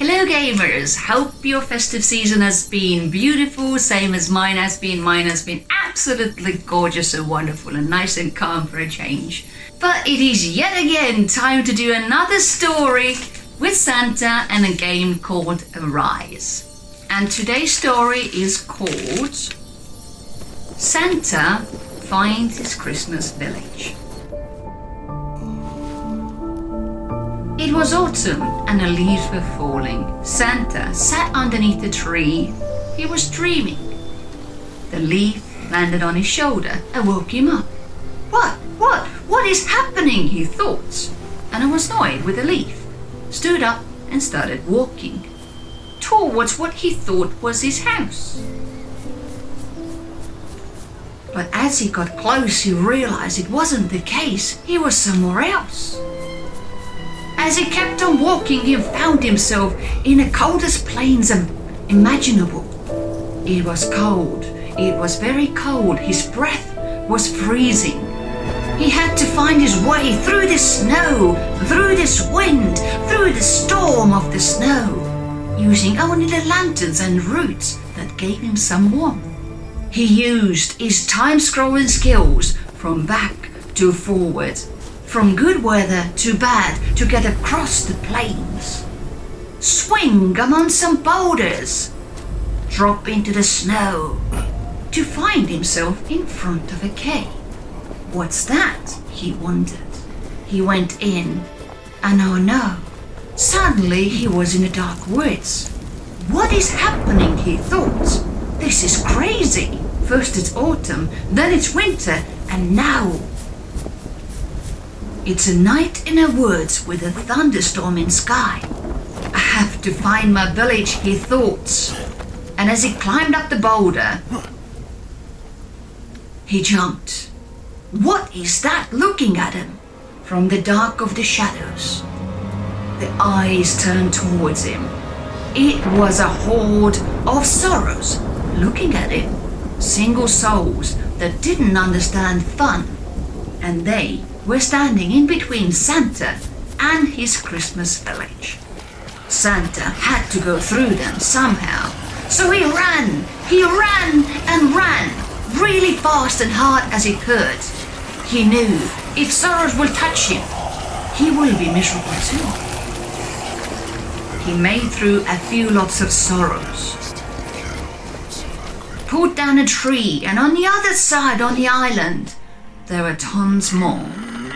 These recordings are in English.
Hello gamers, hope your festive season has been beautiful, same as mine has been. Mine has been absolutely gorgeous and wonderful and nice and calm for a change. But it is yet again time to do another story with Santa and a game called Arise. And today's story is called Santa Finds His Christmas Village. It was autumn and the leaves were falling. Santa sat underneath the tree. He was dreaming. The leaf landed on his shoulder and woke him up. What is happening? He thought, and was annoyed with the leaf. Stood up and started walking towards what he thought was his house. But as he got close, he realized it wasn't the case. He was somewhere else. As he kept on walking, he found himself in the coldest plains imaginable. It was cold. It was very cold. His breath was freezing. He had to find his way through the snow, through this wind, through the storm of the snow, using only the lanterns and roots that gave him some warmth. He used his time-scrolling skills from back to forward, from good weather to bad, to get across the plains. Swing among some boulders, drop into the snow, to find himself in front of a cave. What's that? He wondered. He went in, and oh no, suddenly he was in the dark woods. What is happening? He thought. This is crazy. First it's autumn, then it's winter, and now it's a night in the woods with a thunderstorm in sky. I have to find my village, he thought. And as he climbed up the boulder, he jumped. What is that looking at him from the dark of the shadows? The eyes turned towards him. It was a horde of sorrows looking at him. Single souls that didn't understand fun. And they were standing in between Santa and his Christmas village. Santa had to go through them somehow. So he ran and ran, really fast and hard as he could. He knew if sorrows will touch him, he will be miserable too. He made through a few lots of sorrows, pulled down a tree, and on the other side on the island, there were tons more.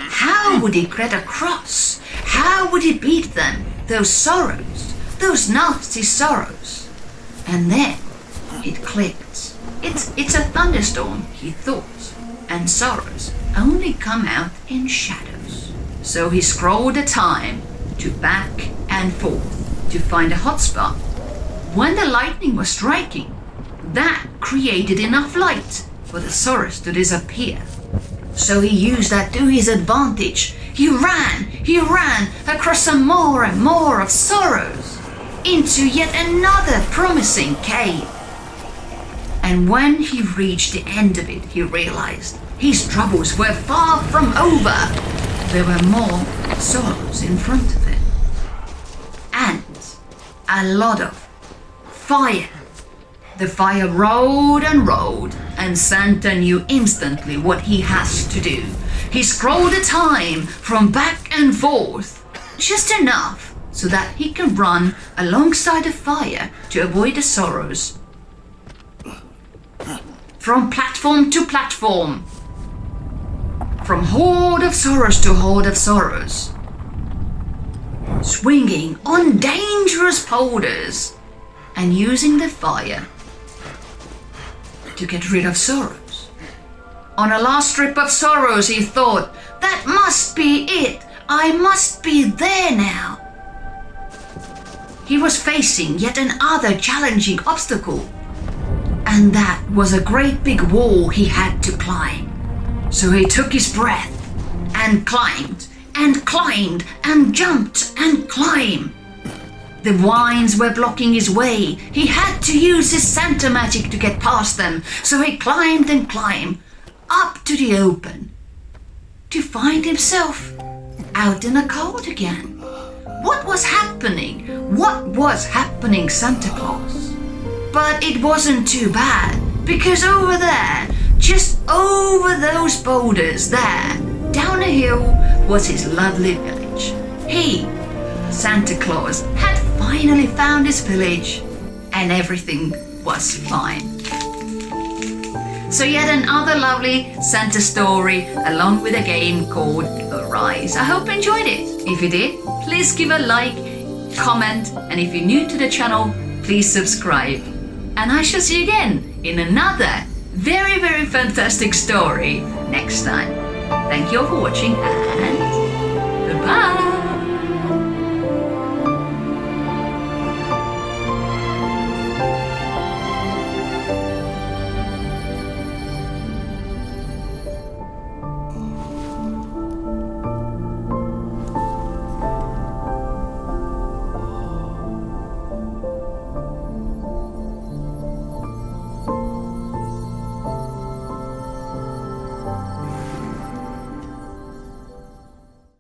How would he get across? How would he beat them? Those sorrows, those nasty sorrows. And then it clicked. It's a thunderstorm, he thought, and sorrows only come out in shadows. So he scrolled the time to back and forth to find a hot spot. When the lightning was striking, that created enough light for the sorrows to disappear. So he used that to his advantage. He ran across some more and more of sorrows into yet another promising cave. And when he reached the end of it, he realized his troubles were far from over. There were more sorrows in front of him. And a lot of fire. The fire rolled and rolled, and Santa knew instantly what he has to do. He scrolled the time from back and forth, just enough so that he can run alongside the fire to avoid the sorrows. From platform to platform, from horde of sorrows to horde of sorrows, swinging on dangerous boulders and using the fire to get rid of sorrows. On a last strip of sorrows, he thought, that must be it. I must be there now. He was facing yet another challenging obstacle, and that was a great big wall he had to climb. So he took his breath and climbed and climbed and jumped and climbed. The vines were blocking his way. He had to use his Santa magic to get past them. So he climbed and climbed up to the open to find himself out in the cold again. what was happening? What was happening, Santa Claus? But it wasn't too bad, because over there, just over those boulders there, down a hill, was his lovely village. He, Santa Claus, had finally found his village, and everything was fine. So yet another lovely Santa story along with a game called Arise. I hope you enjoyed it. If you did, please give a like, comment, and if you're new to the channel, please subscribe. And I shall see you again in another very, very fantastic story next time. Thank you all for watching and goodbye.